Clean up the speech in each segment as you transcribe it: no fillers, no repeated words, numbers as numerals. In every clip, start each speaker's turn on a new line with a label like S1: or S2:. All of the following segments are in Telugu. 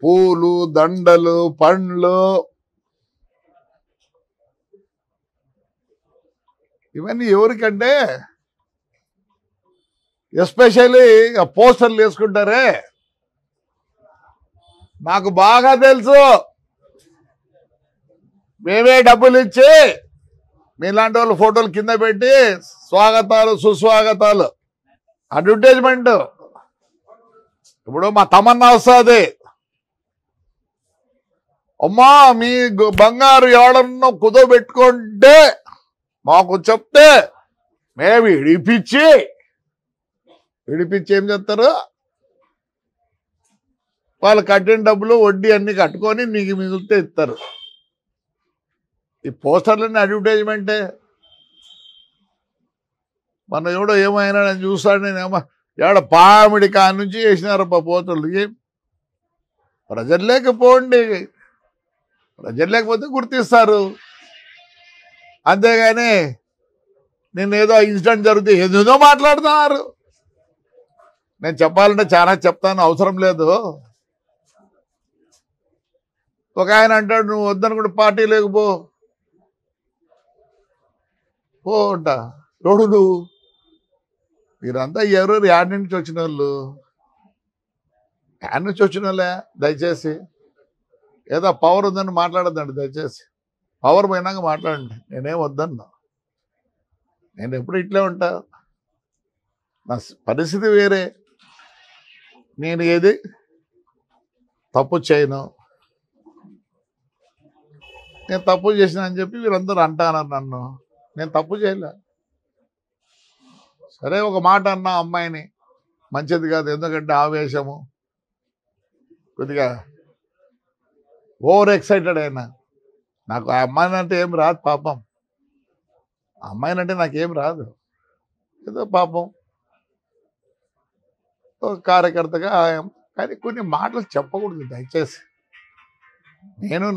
S1: పూలు, దండలు, పండ్లు ఇవన్నీ ఎవరికంటే ఎస్పెషల్లీ పోస్టర్లు వేసుకుంటారే, నాకు బాగా తెలుసు. మేమే డబ్బులు ఇచ్చి మీలాంటి వాళ్ళు ఫోటోలు కింద పెట్టి స్వాగతాలు సుస్వాగతాలు అడ్వర్టైజ్మెంట్. ఇప్పుడు మా తమన్నా వస్తుంది, అమ్మా మీ బంగారు ఎవడన్నా కుదోబెట్టుకుంటే మాకు చెప్తే మేము విడిపించి ఏం చేస్తారు, వాళ్ళు కట్టిన డబ్బులు వడ్డీ అన్ని కట్టుకొని నీకు మిగిలితే ఇస్తారు. ఈ పోస్టర్లన్నీ అడ్వర్టైజ్మెంటే. మన ఎవడో ఏమైనా నేను చూస్తాను, నేనేమో ఎవడ పామిడి కాని నుంచి వేసినారప్ప పోతలు. ఏం ప్రజలు లేకపోండి, ప్రజలు లేకపోతే గుర్తిస్తారు. అంతేగాని నేను ఏదో ఇన్సిడెంట్ జరిగితే ఏదేదో మాట్లాడుతున్నారు. నేను చెప్పాలంటే చాలా చెప్తాను, అవసరం లేదు. ఒక ఆయన అంటాడు, నువ్వు వద్దనుకుంటే పార్టీ లేకపో అంట. ఎవడు నువ్వు? మీరంతా ఎవరు యాడ్ నుంచి వచ్చిన వాళ్ళు, యాడ్ నుంచి వచ్చిన వాళ్ళే. దయచేసి ఏదో పవర్ ఉందని మాట్లాడద్దండి, దయచేసి పవర్ పోయినాక మాట్లాడండి. నేనేం వద్దన్నా, నేను ఎప్పుడు ఇట్లే ఉంటా. నా పరిస్థితి వేరే, నేను ఏది తప్పు చేయను. నేను తప్పు చేసిన అని చెప్పి వీరందరూ అంటారు నన్ను. నేను తప్పు చేయలే. సరే ఒక మాట అన్నా అమ్మాయిని, మంచిది కాదు. ఎందుకంటే ఆవేశము, కొద్దిగా ఓవర్ ఎక్సైటెడ్ అయినా. నాకు ఆ అమ్మాయిని అంటే ఏం రాదు పాపం, ఆ అమ్మాయిని అంటే నాకేం రాదు. ఏదో పాపం ఒక కార్యకర్తగా. కానీ కొన్ని మాటలు చెప్పకూడదు దయచేసి.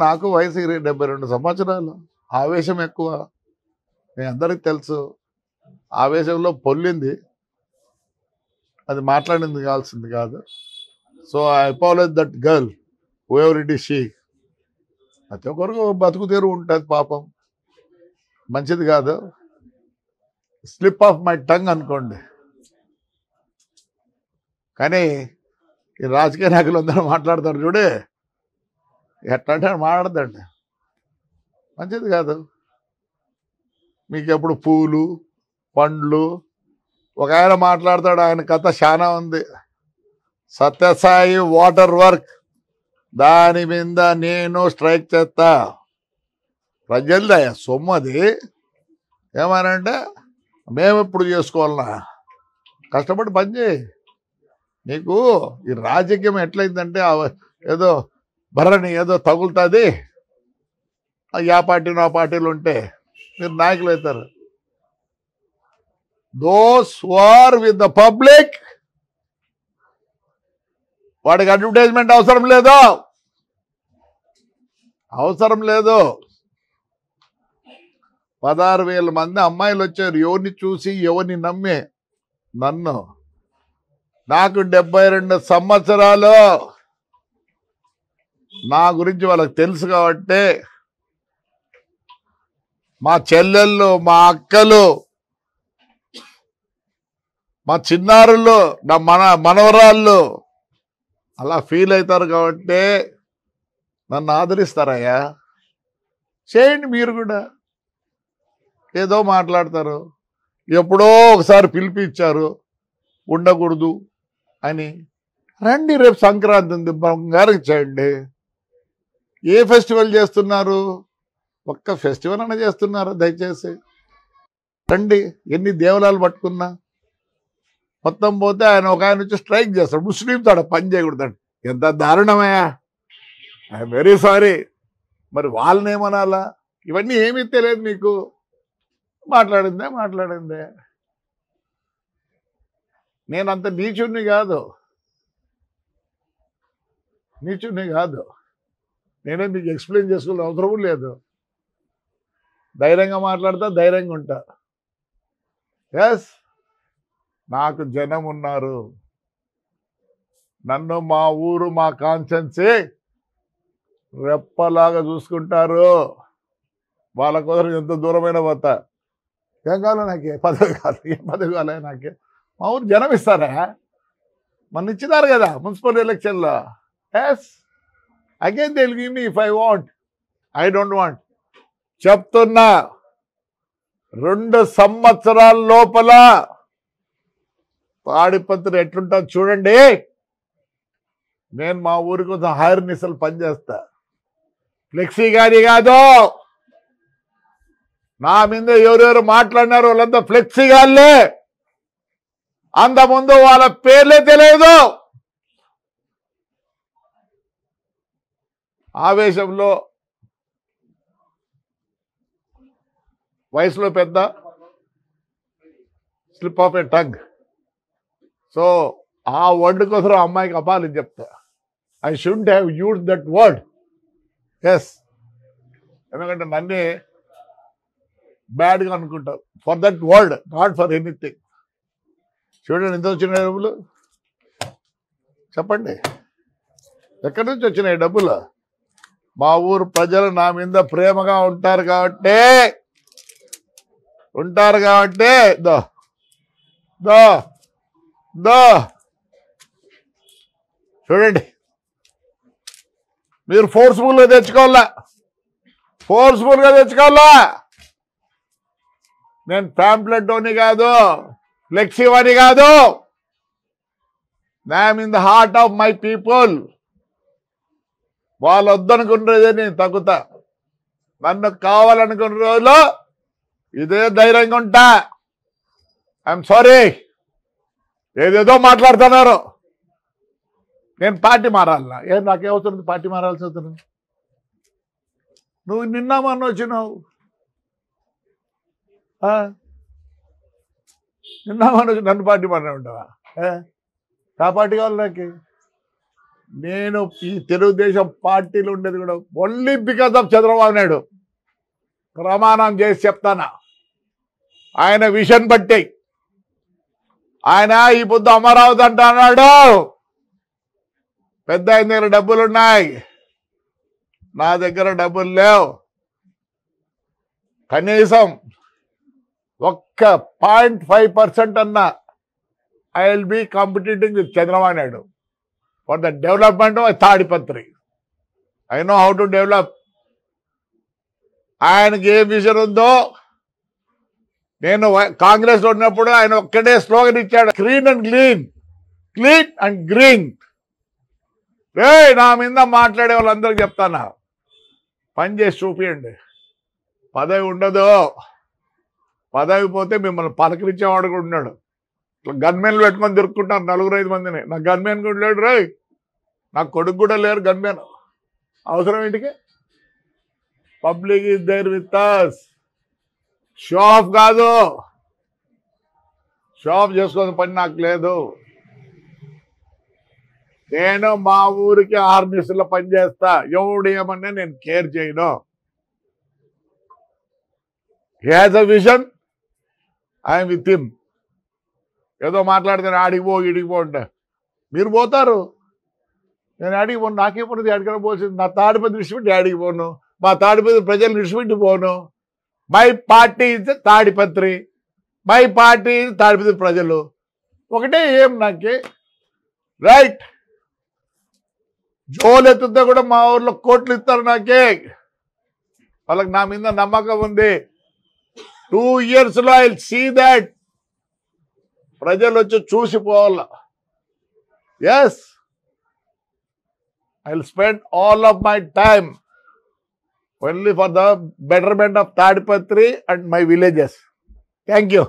S1: నాకు వయసు 72 సంవత్సరాలు, ఆవేశం ఎక్కువ, మీ అందరికి తెలుసు. ఆవేశంలో పొల్లింది, అది మాట్లాడింది కావాల్సింది కాదు. So I apologize that girl, whoever it is she. ప్రతి ఒక్కరికి బతుకు తీరు ఉంటుంది పాపం, మంచిది కాదు. స్లిప్ ఆఫ్ మై టంగ్ అనుకోండి. కానీ ఈ రాజకీయ నాయకులు అందరూ మాట్లాడతారు చూడే, ఎట్లంటే మాట్లాడదండి, మంచిది కాదు. మీకు ఎప్పుడు పూలు పండ్లు. ఒక ఆయన మాట్లాడతాడు, ఆయన కథ చాలా ఉంది. సత్యసాయి వాటర్ వర్క్, దాని మీద నేను స్ట్రైక్ చేస్తా. ప్రజలదయ సొమ్ము అది. ఏమనంటే మేము ఎప్పుడు చేసుకోవాలన్నా, కష్టపడి పనిచేయి. నీకు ఈ రాజకీయం ఎట్లయిందంటే ఏదో బర్రని ఏదో తగులుతుంది, ఆ పార్టీ నా పార్టీలు ఉంటే మీరు నాయకులు అవుతారు. Those who are with the public, వాడికి అడ్వర్టైజ్మెంట్ అవసరం లేదు, అవసరం లేదు. 16,000 మంది అమ్మాయిలు వచ్చారు, ఎవరిని చూసి ఎవరిని నమ్మి. నన్ను, నాకు 72 సంవత్సరాలు, నా గురించి వాళ్ళకి తెలుసు కాబట్టి మా చెల్లెళ్ళు, మా అక్కలు, మా చిన్నారులు, నా మనవరాళ్ళు అలా ఫీల్ అవుతారు కాబట్టి నన్ను ఆదరిస్తారయ్యా. చేయండి మీరు కూడా. ఏదో మాట్లాడతారు, ఎప్పుడో ఒకసారి పిలిపించారు ఉండకూడదు అని. రండి, రేపు సంక్రాంతి ఉంది, బంగారం చేయండి. ఏ ఫెస్టివల్ చేస్తున్నారు? ఒక్క ఫెస్టివల్ అన్న చేస్తున్నారు? దయచేసి రండి. ఎన్ని దేవాలయాలు పట్టుకున్నా మొత్తం పోతే ఆయన ఒక ఆయన వచ్చి స్ట్రైక్ చేస్తాడు, ముస్లింతో ఆడ పని చేయకూడదండి. ఎంత దారుణమయ్యా, ఐఎమ్ వెరీ సారీ. మరి వాళ్ళని ఏమనాలా? ఇవన్నీ ఏమీ తెలియదు మీకు. మాట్లాడిందే. నేనంత నీచుణ్ణి కాదు. నేనే మీకు ఎక్స్ప్లెయిన్ చేసుకోవాల్సిన అవసరం లేదు. ధైర్యంగా మాట్లాడతా, ధైర్యంగా ఉంటా. ఎస్, నాకు జనం ఉన్నారు. నన్ను మా ఊరు మా కాన్స్టెన్సీ రెప్పలాగా చూసుకుంటారు. వాళ్ళ కోసం ఎంత దూరమైన పోతా. ఏం కావాలి నాకే? పదవి కావాలి. ఏం పదవి కావాలి నాకే? మా ఊరు జనం ఇస్తారా? మన ఇచ్చినారు కదా మున్సిపల్ ఎలక్షన్లో. Yes again they will give me if I want. I don't want. చెప్తున్నా 2 సంవత్సరాల లోపల తాడిపత్రి ఎట్లుంటుంది చూడండి. నేను మా ఊరి కోసం హైర్ నిసలు పనిచేస్తా. ఫ్లెక్సీ గారి కాదు. నా మీద ఎవరెవరు మాట్లాడినారు వాళ్ళంతా ఫ్లెక్సీ గాళ్ళే. అంతకుముందు వాళ్ళ పేర్లే తెలియదు. ఆవేశంలో వయసులో పెద్ద slip of a tongue. So ఆ వర్డ్ కోసం అమ్మాయికి అపాలని చెప్తా. I should have use that word. Yes, ఎందుకంటే నన్నే బ్యాడ్గా అనుకుంటారు for that word, not for anything. చూడండి ఎంత వచ్చినాయి డబ్బులు చెప్పండి. ఎక్కడి నుంచి వచ్చినాయి డబ్బులు? మా ఊరు ప్రజలు నా మీద ప్రేమగా ఉంటారు కాబట్టి దో దో దో చూడండి. మీరు ఫోర్స్ఫుల్గా తెచ్చుకోవాలా. నేను ప్యాంప్లెట్ అని కాదు, ఫ్లెక్సీ అని కాదు. I'm in the heart of my people. వాళ్ళు వద్దనుకున్నదే నేను తగ్గుతా. నన్ను కావాలనుకున్న రోజులో ఇదే ధైర్యంగా ఉంటా. ఐఎమ్ సారీ, ఏదేదో మాట్లాడుతున్నారు. నేను పార్టీ మారాలనా? నాకేమవుతుంది పార్టీ మారాల్సి అవుతుంది? నువ్వు నిన్న మొన్న వచ్చినావు, నన్ను పార్టీ మారా ఉంటావా? ఆ పార్టీ కావాలి నాకు. నేను ఈ తెలుగుదేశం పార్టీలో ఉండేది కూడా only because of Chandrababu Naidu. ప్రమాణం చేసి చెప్తానా, ఆయన విషన్ బట్టి. ఆయన ఈ పొద్దు అమరావతి అంటున్నాడు. పెద్ద ఆయన దగ్గర డబ్బులున్నాయి, నా దగ్గర డబ్బులు లేవు. కనీసం 0.5% అన్నా I will be competing with Chandrababu Naidu for the development of Tadipatri. I know how to develop. ఆయనకి ఏ విజన్ ఉందో, నేను కాంగ్రెస్లో ఉన్నప్పుడు ఆయన ఒక్కడే స్లోగన్ ఇచ్చాడు, క్లీన్ అండ్ గ్రీన్. నా మీద మాట్లాడే వాళ్ళందరికీ చెప్తానా, పని చేసి చూపియండి. పదవి ఉండదు. పదవి పోతే మిమ్మల్ని పలకరించేవాడు కూడా ఉన్నాడు. గన్మెన్లు పెట్టుకొని తిరుక్కుంటాను 4-5 మందిని. నా గన్మెన్ కూడా లేడు రే. నా కొడుకు కూడా లేరు గన్మెన్. అవసరం ఏంటికి? Public is there with us. Show off కాదు. షో ఆఫ్ చేసుకునే పని నాకు లేదు. నేను మా ఊరికి 6 నిమిషాల్లో పని చేస్తా. ఎవడు ఏమన్నా నేను కేర్ చేయను. He has a vision, I'm with him. ఏదో మాట్లాడితే ఆడికి పో ఇడికి పో అంటే మీరు పోతారు. నేను ఆడికి పోను. నాకే పోను, ఆడికైనా పోసింది. నా తాడిపత్రి విడిచిపెట్టి ఆడికి పోను. మా తాడిపత్రి ప్రజలు విడిచిపెట్టి పోను. My party is Tadipatri, my party is Tadipatri ప్రజలు ఒకటే. ఏం నాకే రైట్. జోలు ఎత్తుతే కూడా మా ఊర్లో కోట్లు ఇస్తారు నాకే. వాళ్ళకి నా మీద నమ్మకం ఉంది. 2 yearsలో ఐ విల్ సీ దాట్. ప్రజలు వచ్చి చూసిపోవాల. Yes, I will spend all of my time only for the betterment of Tadipatri and my villages. Thank you.